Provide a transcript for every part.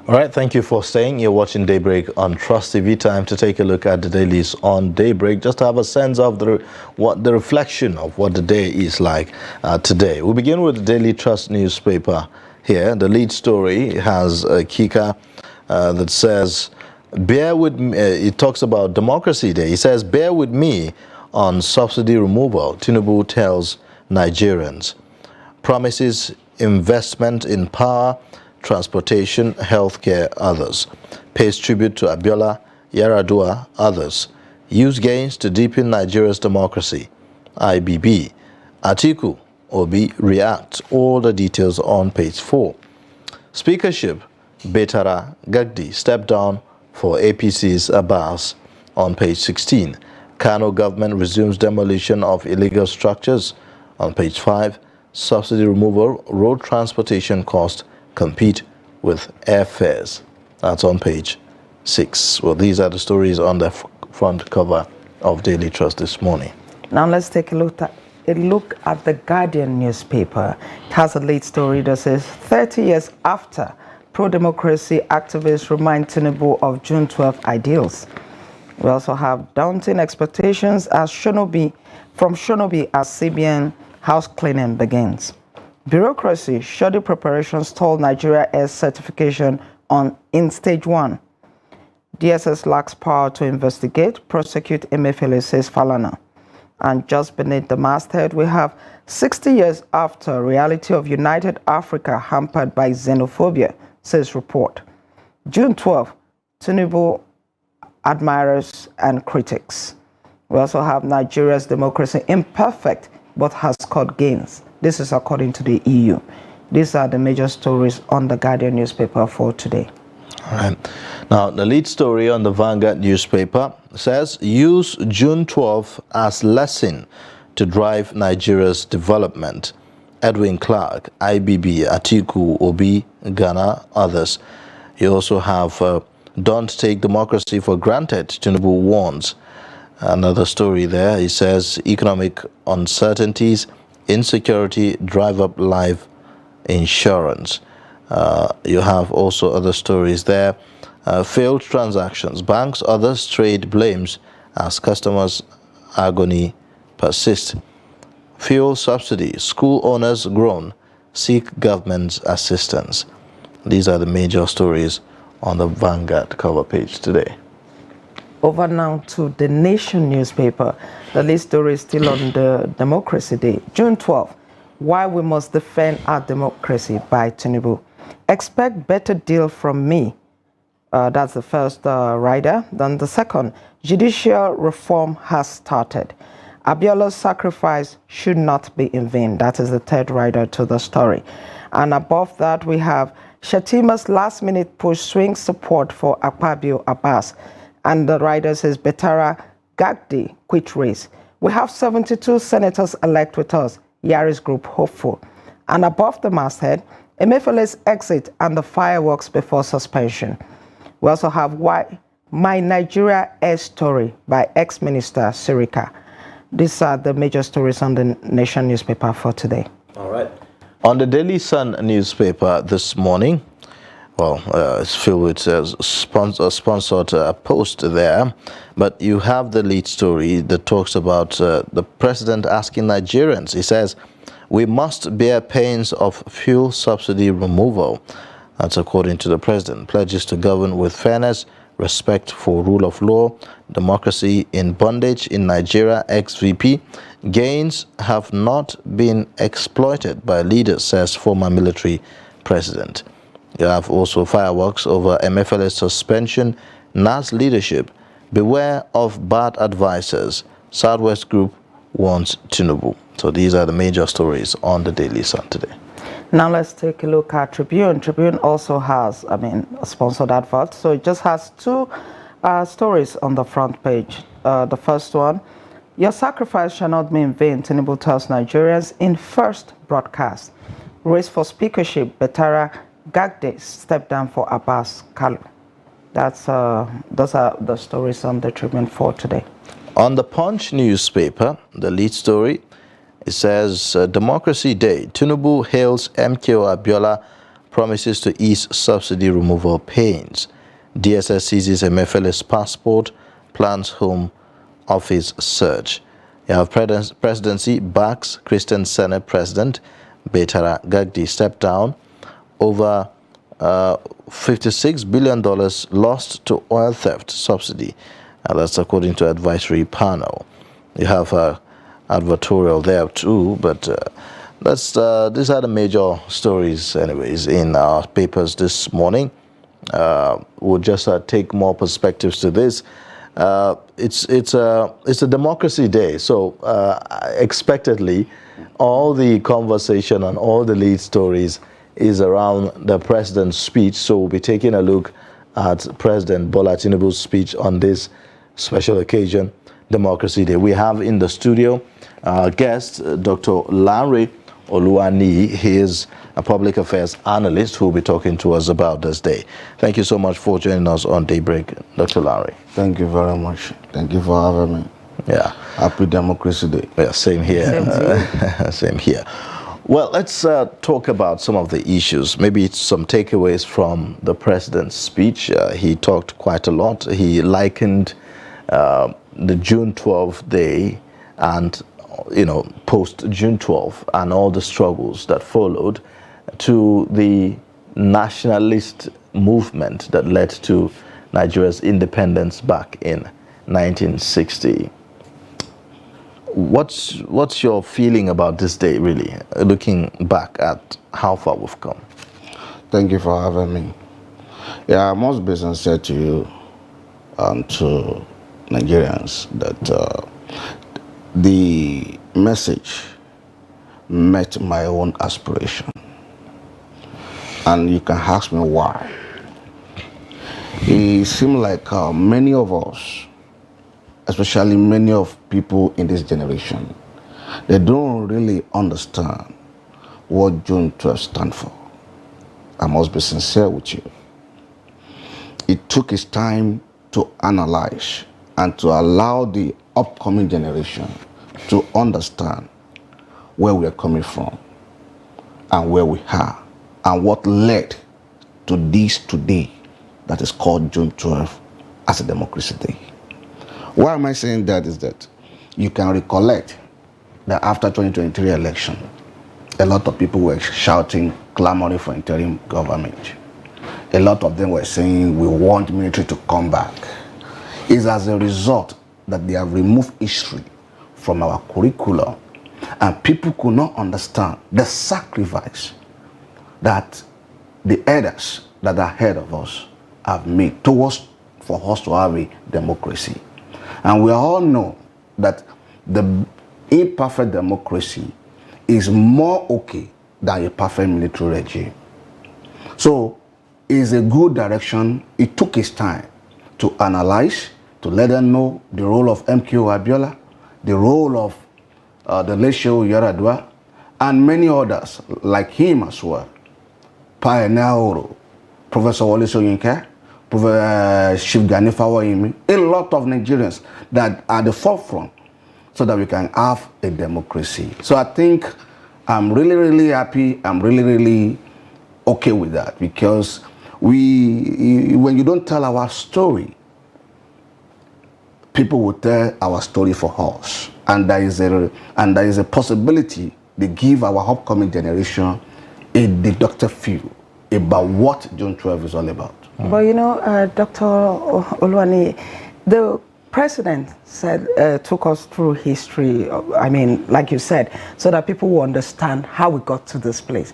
All right, thank you for staying. You're watching Daybreak on Trust TV. Time to take a look at the dailies on Daybreak, just to have a sense of what the reflection of what the day is like today. We begin with the Daily Trust newspaper here. The lead story has a kicker that says, bear with me. It talks about Democracy Day. It says, bear with me on subsidy removal. Tinubu tells Nigerians. Promises investment in power, transportation, healthcare, others. Pays tribute to Abiola, Yaradua, others. Use gains to deepen Nigeria's democracy. IBB. Atiku, Obi, react. All the details on page 4. Speakership. Betara Gagdi step down for APC's Abbas on page 16. Kano government resumes demolition of illegal structures on page 5. Subsidy removal, road transportation cost compete with airfares. That's on page 6. Well, these are the stories on the front cover of Daily Trust this morning. Now let's take a look at the Guardian newspaper. It has a lead story that says 30 years after, pro-democracy activists remind Tinubu of June 12 ideals. We also have daunting expectations as Shonobi as CBN house cleaning begins. Bureaucracy, shoddy preparations stall Nigeria Air certification in stage 1. DSS lacks power to investigate, prosecute Emefiele, says Falana. And just beneath the masthead, we have 60 years after reality of United Africa hampered by xenophobia, says report. June 12, Tinubu admirers and critics. We also have Nigeria's democracy imperfect but has scored gains. This is according to the EU. These are the major stories on the Guardian newspaper for today. All right. Now, the lead story on the Vanguard newspaper says, use June 12 as lesson to drive Nigeria's development. Edwin Clark, IBB, Atiku, Obi, Ghana, others. You also have don't take democracy for granted, Tinubu warns. Another story there, he says, economic uncertainties, insecurity drive up life insurance. You have also other stories there. Failed transactions. Banks, others trade blames as customers' agony persists. Fuel subsidy. School owners groan. Seek government's assistance. These are the major stories on the Vanguard cover page today. Over now to the Nation newspaper. The lead story is still on the Democracy Day. June 12, why we must defend our democracy by Tinubu. Expect better deal from me. That's the first rider. Then the second, judicial reform has started. Abiola's sacrifice should not be in vain. That is the third rider to the story. And above that, we have Shatima's last-minute push swings support for Akpabio Abbas. And the rider says, Betara Gagdi quit race. We have 72 senators elect with us. Yaris Group hopeful. And above the masthead, Emefiele's exit and the fireworks before suspension. We also have Why My Nigeria Air Story by ex-minister Sirika. These are the major stories on the Nation newspaper for today. All right. On the Daily Sun newspaper this morning, well, it's filled with sponsored post there, but you have the lead story that talks about the president asking Nigerians. He says, we must bear pains of fuel subsidy removal. That's according to the president. Pledges to govern with fairness, respect for rule of law, democracy in bondage in Nigeria, ex-VP. Gains have not been exploited by leaders, says former military president. You have also fireworks over Emefiele's suspension, NAS leadership. Beware of bad advisors. Southwest Group warns Tinubu. So these are the major stories on the Daily Sun today. Now let's take a look at Tribune. Tribune also has, a sponsored advert. So it just has two stories on the front page. The first one, your sacrifice shall not be in vain, Tinubu tells Nigerians in first broadcast. Race for speakership, Betara Gagde step down for Abbas Kalu. Those are the stories on the Tribune for today. On the Punch newspaper, the lead story, it says, Democracy Day, Tinubu hails MKO Abiola promises to ease subsidy removal pains. DSS seizes Emefiele's passport, plans home office search. You have presidency backs Christian Senate President Betara Gagdi step down. Over $56 billion lost to oil theft subsidy. That's according to advisory panel. You have advertorial there too, but these are the major stories anyways in our papers this morning. We'll just take more perspectives to this. It's a democracy day, so expectedly all the conversation and all the lead stories is around the president's speech. So we'll be taking a look at President Bola Tinubu's speech on this special occasion, Democracy Day. We have in the studio our guest, Dr. Larry Oluwani. He is a public affairs analyst who will be talking to us about this day. Thank you so much for joining us on Daybreak, Dr. Larry. Thank you very much. Thank you for having me. Yeah. Happy Democracy Day. Yeah, same here. Same here. Well, let's talk about some of the issues. Maybe some takeaways from the president's speech. He talked quite a lot. He likened the June 12th day and, post June 12th and all the struggles that followed to the nationalist movement that led to Nigeria's independence back in 1960. What's your feeling about this day, really, looking back at how far we've come? Thank you for having me. Yeah, I must be sincere to you and to Nigerians that the message met my own aspiration. And you can ask me why. It seemed like many of us, especially many of people in this generation, they don't really understand what June 12 stands for. I must be sincere with you. It took its time to analyze and to allow the upcoming generation to understand where we are coming from and where we are and what led to this today that is called June 12 as a Democracy Day. Why am I saying that is that you can recollect that after 2023 election, a lot of people were shouting, clamoring for interim government. A lot of them were saying, we want military to come back. It's as a result that they have removed history from our curriculum, and people could not understand the sacrifice that the elders that are ahead of us have made towards for us to have a democracy. And we all know that the imperfect democracy is more okay than a perfect military regime. So it's a good direction. It took its time to analyze, to let them know the role of MKO Abiola, the role of the late Shehu Yaradua, and many others like him as well. Pioneer Oro, Professor Wole Soyinka, Chief Gani Fawoyimi, a lot of Nigerians that are at the forefront so that we can have a democracy. So I think I'm really, really happy. I'm really, really okay with that, because when you don't tell our story, people will tell our story for us. And there is a possibility they give our upcoming generation a deductive view about what June 12 is all about. But Dr. Oluwani, the president said, took us through history, like you said, so that people will understand how we got to this place.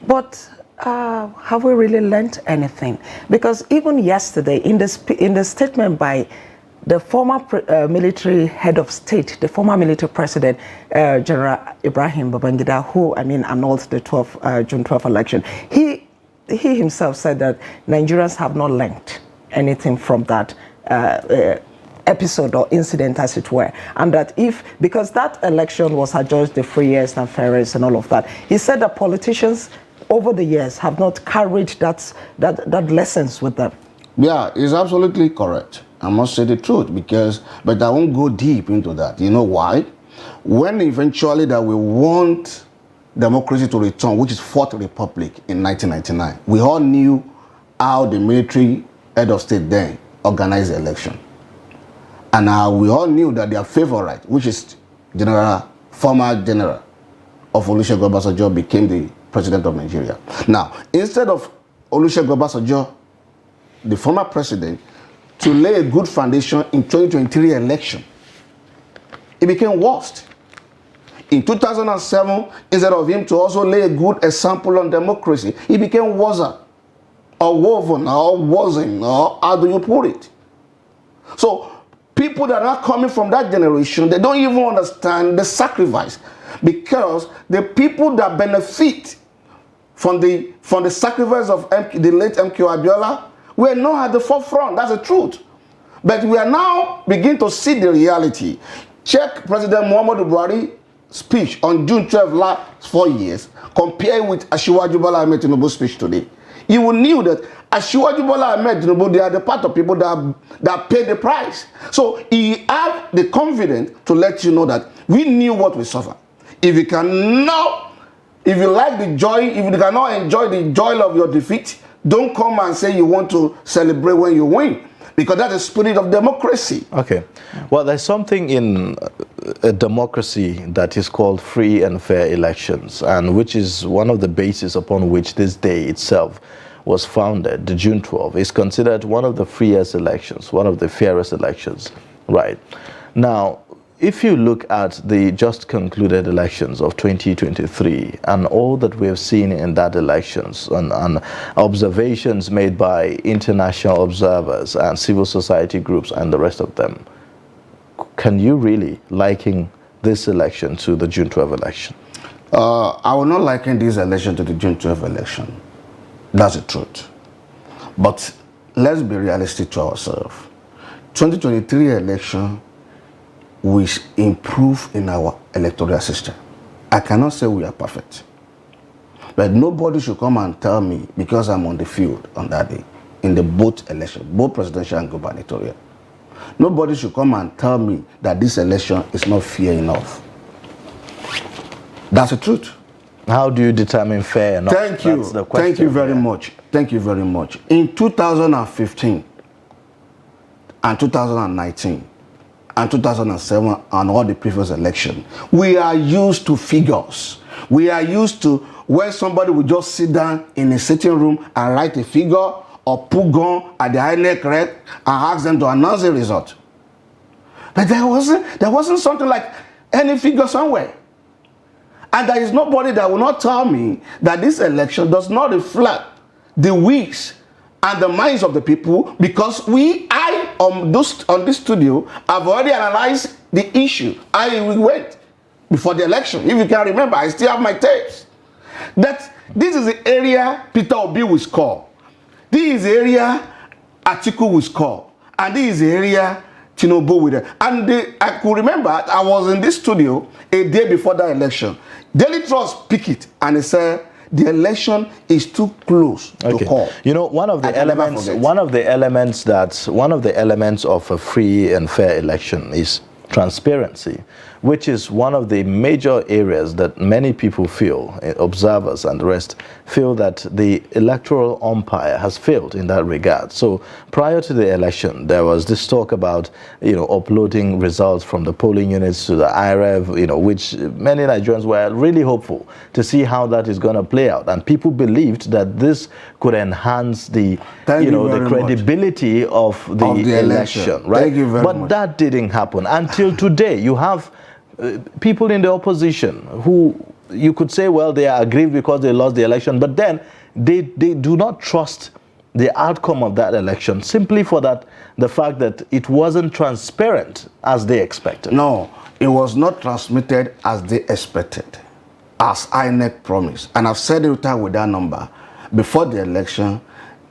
But have we really learned anything? Because even yesterday, in the statement by the former military head of state, the former military president, General Ibrahim Babangida, who annulled the June 12 election, he himself said that Nigerians have not learned anything from that episode or incident, as it were, and that because that election was adjudged the freest and fairest and all of that, he said that politicians over the years have not carried that lessons with them. Yeah, it's absolutely correct. I must say the truth, but I won't go deep into that. You know why? When eventually that we want democracy to return, which is Fourth Republic in 1999. We all knew how the military head of state then organized the election. And we all knew that their favorite, which is former general of Olusegun Obasanjo, became the president of Nigeria. Now, instead of Olusegun Obasanjo, the former president, to lay a good foundation in 2023 election, it became worse. In 2007, instead of him to also lay a good example on democracy, it became worse, or woven, or wasn't, or how do you put it? So, people that are coming from that generation, they don't even understand the sacrifice, because the people that benefit from the sacrifice of the late MK Abiola were not at the forefront. That's the truth. But we are now beginning to see the reality. Check President Muhammadu Buhari's speech on June 12 last 4 years, compare with Asiwaju Bola Ahmed Tinubu's speech today. You will knew that Asiwaju Bola Ahmed Tinubu, they are the part of people that pay the price. So he have the confidence to let you know that we knew what we suffer. If you like the joy, if you cannot enjoy the joy of your defeat, don't come and say you want to celebrate when you win, because that's the spirit of democracy. Okay. Well, there's something in a democracy that is called free and fair elections, and which is one of the bases upon which this day itself was founded. The June 12 is considered one of the freest elections, one of the fairest elections, right? Now, if you look at the just concluded elections of 2023 and all that we have seen in that elections and observations made by international observers and civil society groups and the rest of them, can you really liken this election to the June 12 election? I will not liken this election to the June 12 election. That's the truth. But let's be realistic to ourselves. 2023 election, we improve in our electoral system. I cannot say we are perfect. But nobody should come and tell me, because I'm on the field on that day, in the both election, both presidential and gubernatorial, nobody should come and tell me that this election is not fair enough. That's the truth. How do you determine fair enough? Thank you. That's the question. Thank you very much. Thank you very much. In 2015 and 2019 and 2007 and all the previous election, we are used to figures. We are used to where somebody will just sit down in a sitting room and write a figure or put gun at the INEC rec and ask them to announce the result. But there wasn't something like any figure somewhere. And there is nobody that will not tell me that this election does not reflect the wishes and the minds of the people, because I on this studio have already analyzed the issue. We went before the election. If you can remember, I still have my tapes. That this is the area Peter Obi will score. This is the area Atiku will score. And this is the area Tinubu with it. And I could remember, I was in this studio a day before that election. Daily Trust picked it and they said the election is too close to call. You know, one of the elements of a free and fair election is transparency, which is one of the major areas that many people feel, observers and the rest, feel that the electoral umpire has failed in that regard. So prior to the election, there was this talk about, uploading results from the polling units to the IREV, which many Nigerians were really hopeful to see how that is going to play out. And people believed that this could enhance the, the credibility of the election, right? Thank you very much. But that didn't happen until today. You have people in the opposition who you could say, well, they are aggrieved because they lost the election, but then they do not trust the outcome of that election simply for the fact that it wasn't transparent as they expected. No, it was not transmitted as they expected, as INEC promised. And I've said it with that number. Before the election,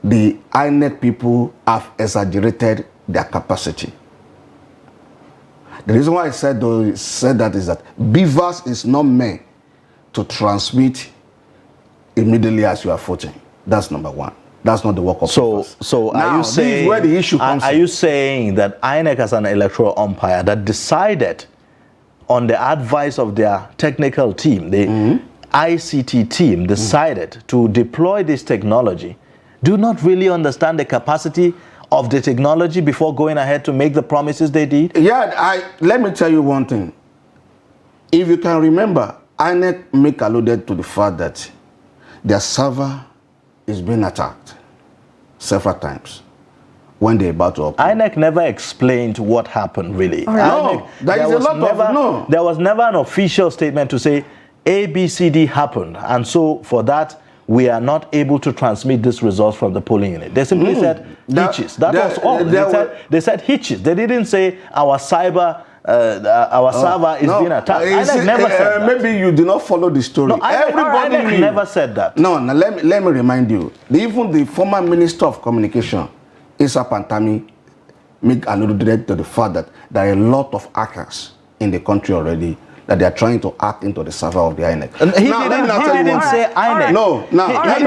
the INEC people have exaggerated their capacity. The reason why I said that is that beavers is not meant to transmit immediately as you are voting. That's number one. That's not the work of beavers. So now, are you saying, this is where the issue comes are you saying that INEC has an electoral umpire that decided on the advice of their technical team, ICT team decided to deploy this technology do not really understand the capacity of the technology before going ahead to make the promises they did? Yeah, let me tell you one thing. If you can remember, INEC make alluded to the fact that their server is being attacked several times when they're about to open. INEC never explained what happened really. No, There was never an official statement to say ABCD happened, and so for that we are not able to transmit this results from the polling unit. They simply said hitches. That was all. They said hitches. They didn't say our server is being attacked. INEC never said that. Maybe you do not follow the story. No, INEC never said that. No, let me remind you. Even the former Minister of Communication, Issa Pantami, make alluded to the fact that there are a lot of hackers in the country already that they are trying to hack into the server of the INEC. He didn't say INEC. No, he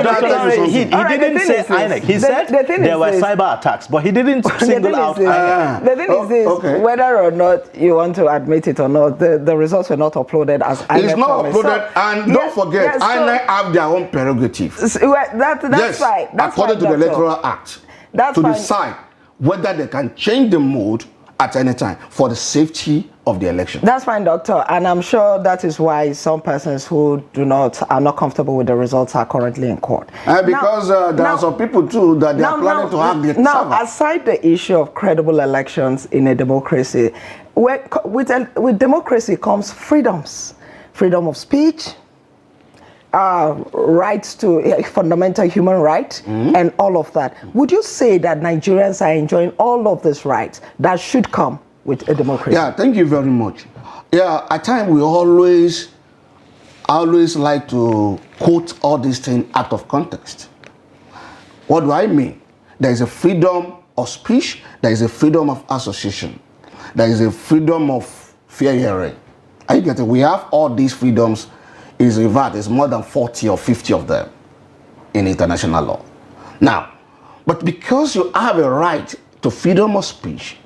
didn't say INEC. He said there were cyber attacks, but he didn't single out INEC. The thing is this, whether or not you want to admit it or not, the results were not uploaded as INEC. It's not uploaded, and don't forget, INEC have their own prerogative. That's right. According to the Electoral Act, to decide whether they can change the mode at any time for the safety of the election. That's fine, Doctor, and I'm sure that is why some persons who are not comfortable with the results are currently in court. Because there are some people too that they are planning to have the server. Aside the issue of credible elections in a democracy, with democracy comes freedoms, freedom of speech, rights to fundamental human rights, and all of that. Would you say that Nigerians are enjoying all of these rights that should come with a democracy? Yeah, thank you very much. Yeah, at times we always like to quote all these things out of context. What do I mean? There is a freedom of speech, there is a freedom of association, there is a freedom of fair hearing. Are you getting? We have all these freedoms. There's more than 40 or 50 of them in international law. Now, but because you have a right to freedom of speech,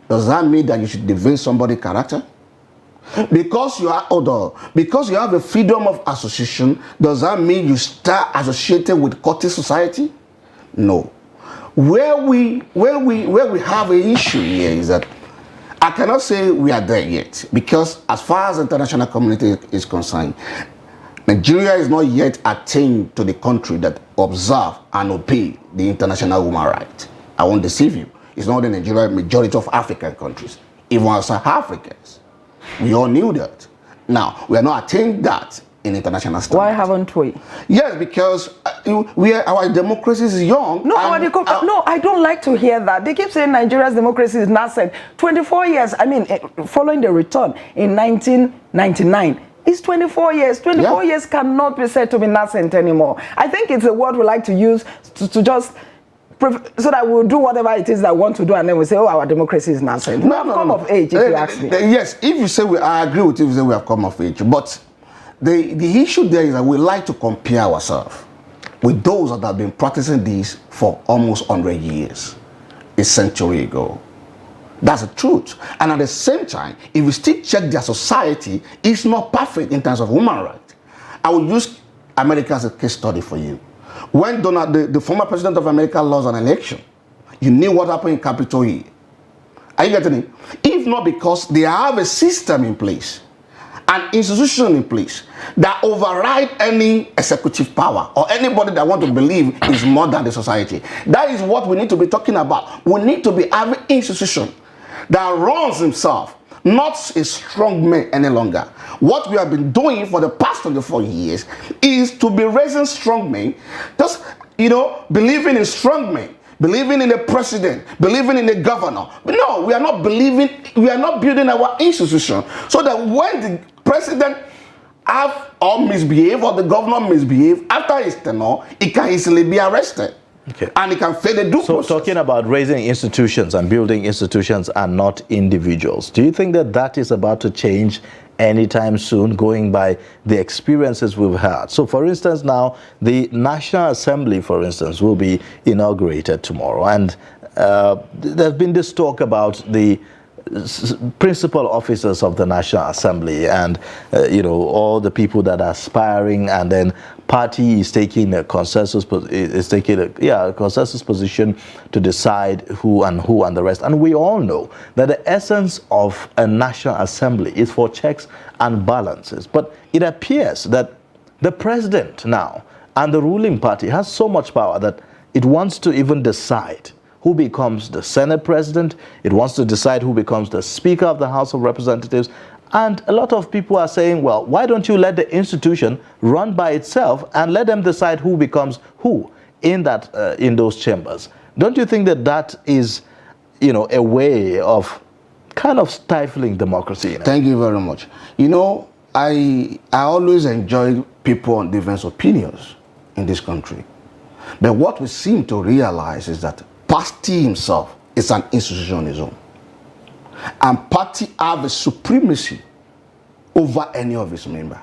does that mean that you should defame somebody's character? Because you have a freedom of association, does that mean you start associated with courteous society? No. Where we have an issue here is that I cannot say we are there yet, because as far as the international community is concerned, Nigeria is not yet attained to the country that observe and obey the international human rights. I won't deceive you. It's not the Nigeria majority of African countries, even as South Africans. We all knew that. Now, we are not attained that in international standards. Why haven't we? Yes, because our democracy is young. No, I don't like to hear that. They keep saying Nigeria's democracy is nascent. 24 years, following the return in 1999, it's 24 years. 24 years cannot be said to be nascent anymore. I think it's a word we like to use to just so that we'll do whatever it is that we want to do, and then we say, oh, our democracy is nascent. We have come of age, if you ask me. Yes, if you say I agree with you if you say we have come of age. But the issue there is that we like to compare ourselves with those that have been practicing this for almost 100 years, a century ago. That's the truth. And at the same time, if we still check their society, it's not perfect in terms of human rights. I will use America as a case study for you. When the former president of America lost an election, you knew what happened in Capitol Hill. Are you getting it? If not because they have a system in place, an institution in place that override any executive power or anybody that want to believe is more than the society. That is what we need to be talking about. We need to be having an institution that runs himself, not a strong man any longer. What we have been doing for the past 24 years is to be raising strong men, just, believing in strong men, believing in the president, believing in the governor. But no, we are not building our institution so that when the president have or misbehave or the governor misbehave, after his tenure, he can easily be arrested. Okay. And it can fail the due process. So talking about raising institutions and building institutions and not individuals, do you think that is about to change anytime soon, going by the experiences we've had? So for instance, now the National Assembly, for instance, will be inaugurated tomorrow, and there's been this talk about the principal officers of the National Assembly and all the people that are aspiring, and then party is taking a consensus consensus position to decide who and the rest. And we all know that the essence of a National Assembly is for checks and balances. But it appears that the president now and the ruling party has so much power that it wants to even decide who becomes the Senate president. It wants to decide who becomes the Speaker of the House of Representatives. And a lot of people are saying, well, why don't you let the institution run by itself and let them decide who becomes who in those chambers? Don't you think that is, a way of kind of stifling democracy? Thank you very much. I always enjoy people on different opinions in this country. But what we seem to realize is that party himself is an institution on his own. And party have a supremacy over any of its members.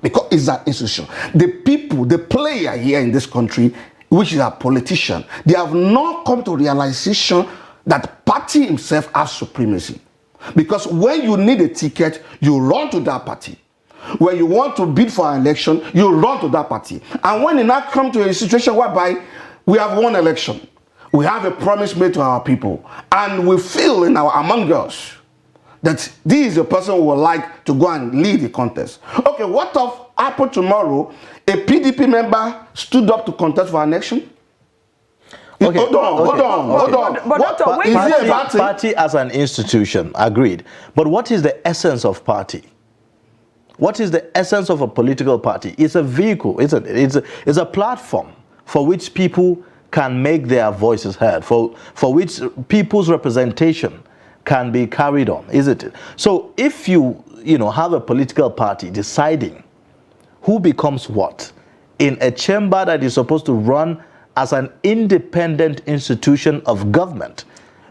Because it's an institution. The people, the player here in this country, which is a politician, they have not come to realization that party himself has supremacy. Because when you need a ticket, you run to that party. When you want to bid for an election, you run to that party. And when it now comes to a situation whereby we have won election, we have a promise made to our people, and we feel among us that this is a person who would like to go and lead the contest. Okay, what if happened tomorrow, a PDP member stood up to contest for an election? Okay. Hold on. But Is it a bad thing? Party as an institution, agreed. But what is the essence of party? What is the essence of a political party? It's a vehicle, isn't it? It's a platform for which people can make their voices heard, for which people's representation can be carried on, isn't it? So if you have a political party deciding who becomes what in a chamber that is supposed to run as an independent institution of government,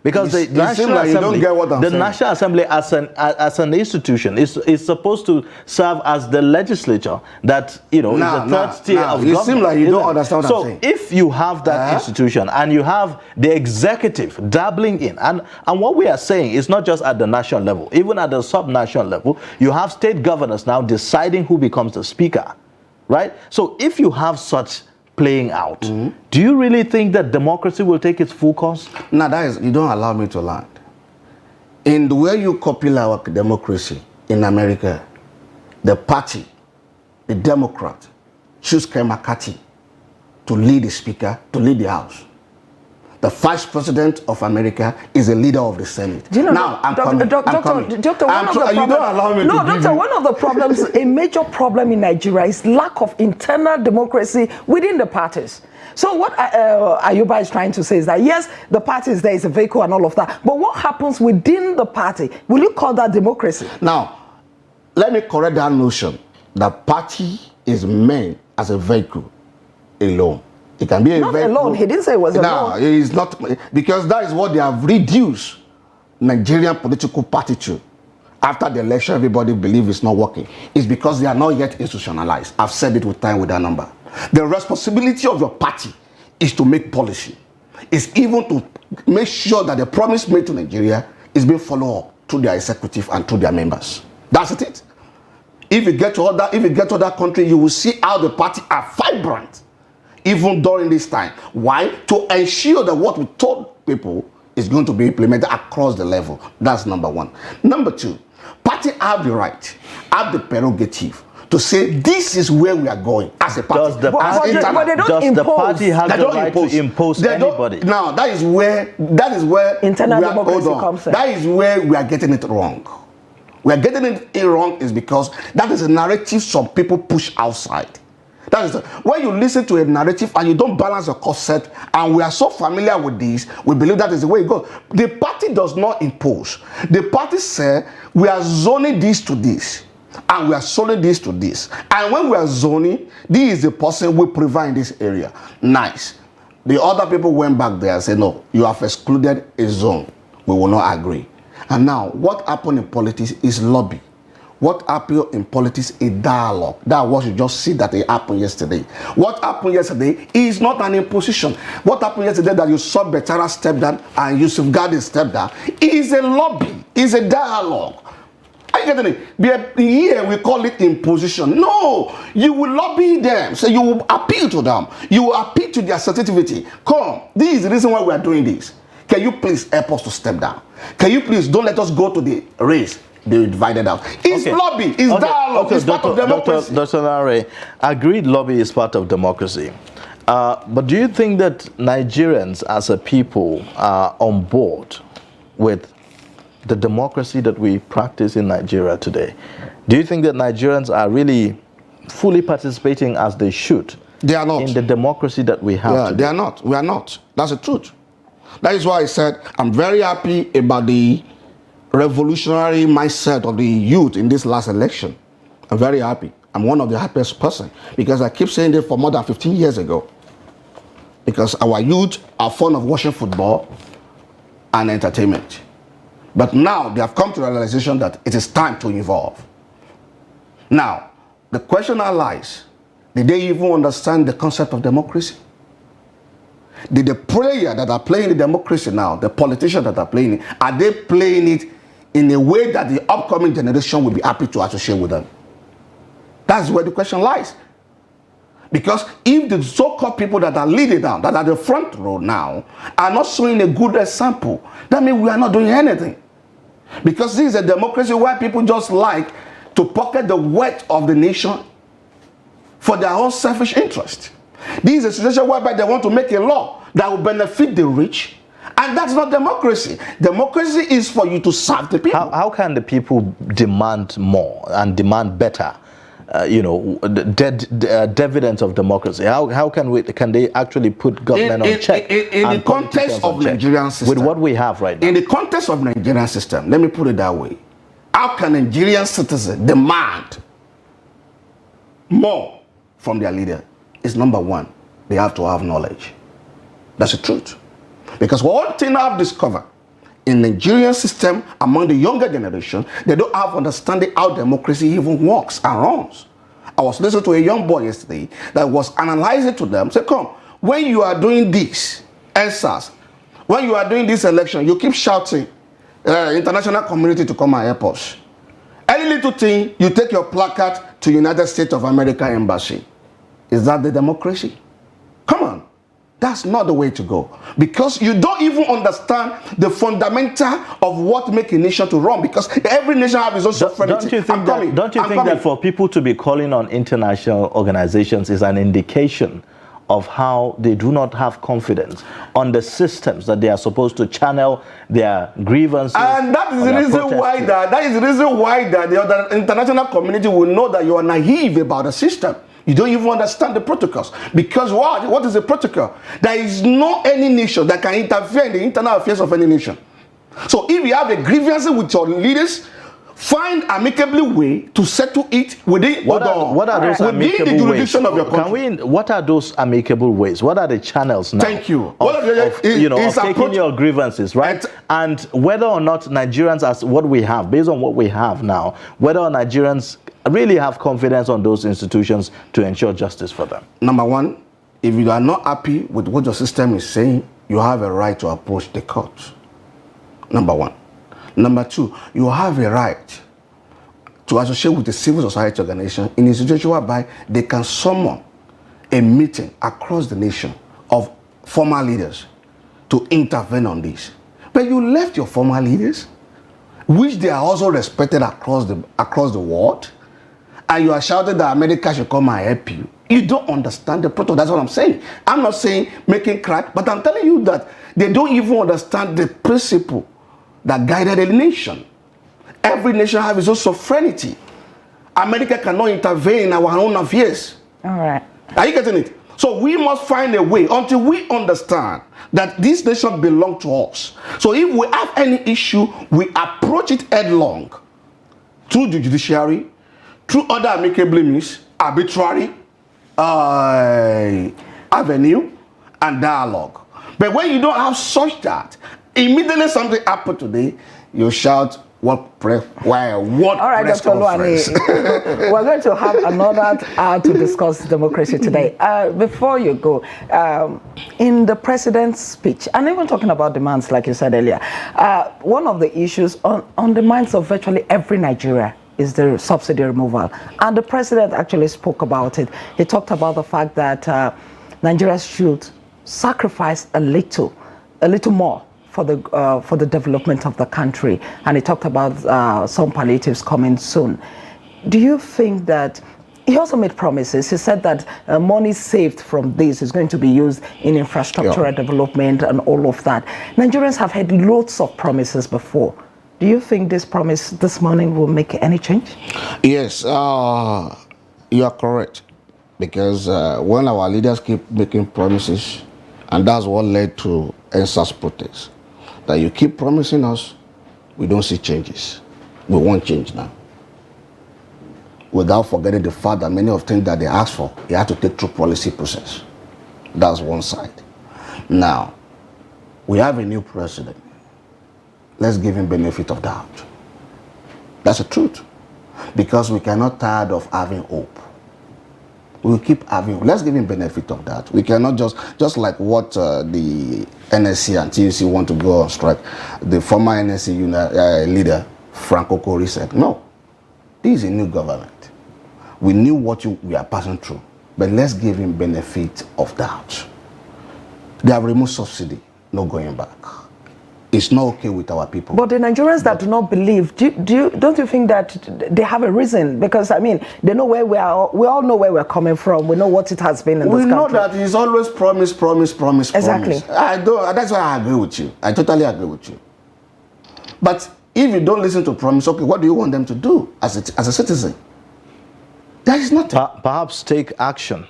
because the National Assembly, National Assembly as an institution is supposed to serve as the legislature that is the third tier of government. You seem like you don't understand what I'm saying. So if you have that institution and you have the executive dabbling in, and what we are saying is not just at the national level, even at the sub-national level, you have state governors now deciding who becomes the speaker, right? So if you have such playing out, do you really think that democracy will take its full course? No, you don't allow me to land. In the way you copy our democracy in America, the party, the Democrat, choose Ken McCarthy to lead the speaker, to lead the House. The vice president of America is a leader of the Senate. Do you know, now, I'm coming. Doctor, You don't allow me to Doctor, one of the problems, a major problem in Nigeria is lack of internal democracy within the parties. So what Ayuba is trying to say is that, yes, the party is there, is a vehicle and all of that, but what happens within the party? Will you call that democracy? Now, let me correct that notion that party is meant as a vehicle alone. It can be not alone. He didn't say it was alone. No, it is not, because that is what they have reduced Nigerian political party to. After the election, everybody believes it's not working. It's because they are not yet institutionalized. I've said it with time with that number. The responsibility of your party is to make policy. It's even to make sure that the promise made to Nigeria is being followed up through their executive and through their members. That's it. If you get to other country, you will see how the party are vibrant. Even during this time. Why? To ensure that what we told people is going to be implemented across the level. That's number one. Number two, party have the right, have the prerogative to say this is where we are going as a party. Does the party have the right to impose anybody? Now that is where internal democracy comes in. That is where we are getting it wrong. We are getting it wrong is because that is a narrative some people push outside. That is when you listen to a narrative and you don't balance the concept, and we are so familiar with this, we believe that is the way it goes. The party does not impose. The party says we are zoning this to this, and we are zoning this to this. And when we are zoning, this is the person we prefer in this area. Nice. The other people went back there and said, no, you have excluded a zone. We will not agree. And now, what happened in politics is lobby. What happened in politics is dialogue. That was you just see that it happened yesterday. What happened yesterday is not an imposition. What happened yesterday that you saw Betara step down and Yusuf Gadi step down is a lobby, is a dialogue. Are you getting it? Here we call it imposition. No, you will lobby them. So you will appeal to them. You will appeal to their sensitivity. Come, this is the reason why we are doing this. Can you please help us to step down? Can you please don't let us go to the race? They divided out. It's lobby, it's dialogue, it's part of democracy. Dr. Nare, agreed lobby is part of democracy. But do you think that Nigerians as a people are on board with the democracy that we practice in Nigeria today? Do you think that Nigerians are really fully participating as they should? They are not. In the democracy that we have today? They are not. We are not. That's the truth. That is why I said I'm very happy about the revolutionary mindset of the youth in this last election. I'm very happy. I'm one of the happiest person because I keep saying this for more than 15 years ago. Because our youth are fond of watching football and entertainment. But now they have come to the realization that it is time to evolve. Now, the question now lies, did they even understand the concept of democracy? Did the player that are playing the democracy now, the politicians that are playing it, are they playing it in a way that the upcoming generation will be happy to associate with them? That's where the question lies. Because if the so-called people that are leading down, that are the front row now, are not showing a good example, that means we are not doing anything. Because this is a democracy where people just like to pocket the wealth of the nation for their own selfish interest. This is a situation whereby they want to make a law that will benefit the rich, and that's not democracy. Democracy is for you to serve the people. How can the people demand more and demand better? The dividends of democracy. How can they actually put government on check? In the context of Nigerian system, with what we have right now. In the context of Nigerian system, let me put it that way. How can Nigerian citizens demand more from their leader? Is number one, they have to have knowledge. That's the truth. Because one thing I've discovered in Nigerian system among the younger generation, they don't have understanding how democracy even works and runs. I was listening to a young boy yesterday that was analyzing to them, say, come, when you are doing this, ENSAS, when you are doing this election, you keep shouting, international community to come and help us. Any little thing, you take your placard to United States of America embassy. Is that the democracy? Come on. That's not the way to go. Because you don't even understand the fundamental of what makes a nation to run. Because every nation has its own sovereignty. Don't you think that for people to be calling on international organizations is an indication of how they do not have confidence on the systems that they are supposed to channel their grievances? And that is the reason why the other international community will know that you are naive about the system. You don't even understand the protocols. Because what is a protocol? There is no any nation that can interfere in the internal affairs of any nation. So if you have a grievance with your leaders, find amicably way to settle it within what are those amicable the jurisdiction ways? Of your country. What are those amicable ways? What are the channels now? Thank you. Of taking your grievances, right? And whether or not Nigerians, as what we have, based on what we have now, whether Nigerians really have confidence on those institutions to ensure justice for them. Number one, if you are not happy with what your system is saying, you have a right to approach the court. Number one. Number two, you have a right to associate with the civil society organization in a situation whereby they can summon a meeting across the nation of former leaders to intervene on this. But you left your former leaders, which they are also respected across the world, and you are shouting that America should come and help you. You don't understand the protocol. That's what I'm saying. I'm not saying making crack, but I'm telling you that they don't even understand the principle that guided a nation. Every nation has its own sovereignty. America cannot intervene in our own affairs. All right. Are you getting it? So we must find a way until we understand that this nation belongs to us. So if we have any issue, we approach it headlong through the judiciary, through other amicable means, arbitrary avenue, and dialogue. But when you don't have such that, immediately something happened today, you shout Why? What? All right, press Dr. conference? Luani, we're going to have another hour to discuss democracy today. Before you go, in the president's speech, and even talking about demands, like you said earlier, one of the issues on the minds of virtually every Nigeria is the subsidy removal. And the president actually spoke about it. He talked about the fact that Nigerians should sacrifice a little more for the development of the country, and he talked about some palliatives coming soon. Do you think that he also made promises? He said that money saved from this is going to be used in infrastructural development and all of that. Nigerians have had loads of promises before. Do you think this promise this morning will make any change? Yes, you are correct, because when our leaders keep making promises, and that's what led to NSAS protests, that you keep promising us, we don't see changes. We want change now. Without forgetting the fact that many of the things that they asked for, they had to take through policy process. That's one side. Now, we have a new president. Let's give him benefit of doubt. That's the truth. Because we cannot tired of having hope. We'll keep having, let's give him benefit of that. We cannot just like what the NSC and TUC want to go on strike. The former NSC leader, Franco Kori, said, no, this is a new government. We knew what we are passing through, but let's give him benefit of doubt. They have removed subsidy, no going back. It's not okay with our people. But the Nigerians that do not believe, don't you think that they have a reason? Because, I mean, they know where we are. We all know where we're coming from. We know what it has been in this country. We know that he's always promise. Exactly. That's why I agree with you. I totally agree with you. But if you don't listen to promise, okay, what do you want them to do as a citizen? There is nothing. Perhaps take action.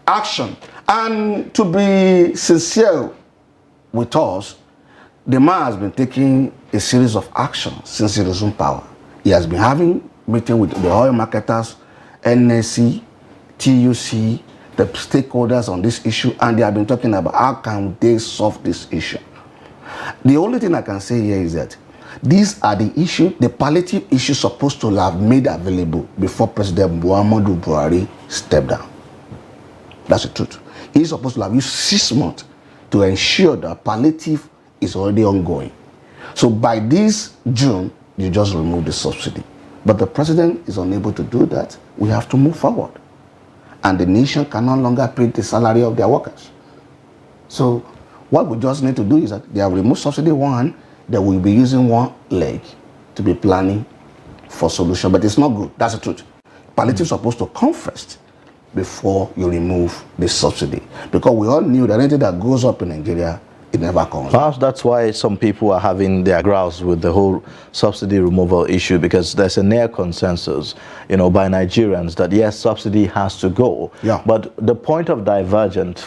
Action. And to be sincere with us, the man has been taking a series of actions since he resumed power. He has been having meetings with the oil marketers, NSC, TUC, the stakeholders on this issue, and they have been talking about how can they solve this issue. The only thing I can say here is that these are the issues, the palliative issues supposed to have made available before President Muhammadu Buhari stepped down. That's the truth. He's supposed to have used 6 months to ensure that palliative is already ongoing. So by this June, you just remove the subsidy. But the president is unable to do that. We have to move forward. And the nation can no longer pay the salary of their workers. So what we just need to do is that they have removed subsidy one, they will be using one leg to be planning for solution. But it's not good. That's the truth. Palliative is supposed to come first before you remove the subsidy. Because we all knew that anything that goes up in Nigeria, it never comes. Perhaps that's why some people are having their grouse with the whole subsidy removal issue, because there's a near consensus, by Nigerians that yes, subsidy has to go. Yeah. But the point of divergence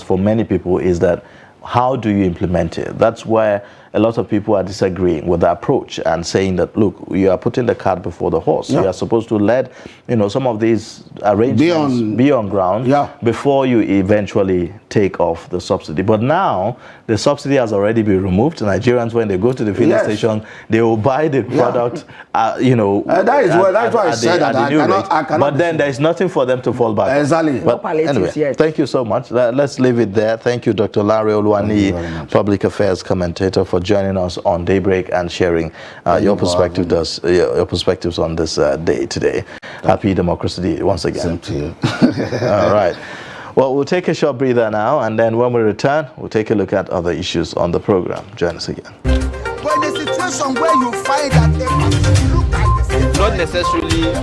for many people is that how do you implement it? That's where a lot of people are disagreeing with the approach and saying that, look, you are putting the cart before the horse. Yeah. You are supposed to let, some of these arrangements be on ground before you eventually take off the subsidy. But now, the subsidy has already been removed. Nigerians, when they go to the filling station, they will buy the product, that's why I said that I cannot. But then there is nothing for them to fall back on. Exactly. But anyway, thank you so much. Let's leave it there. Thank you, Dr. Larry Oluwani, Public Affairs Commentator, for joining us on Daybreak and sharing your perspectives on this day today. Happy Democracy Day once again. Same to you. All right. Well, we'll take a short breather now, and then when we return, we'll take a look at other issues on the program. Join us again. When the situation where you find that they look at the same, not necessarily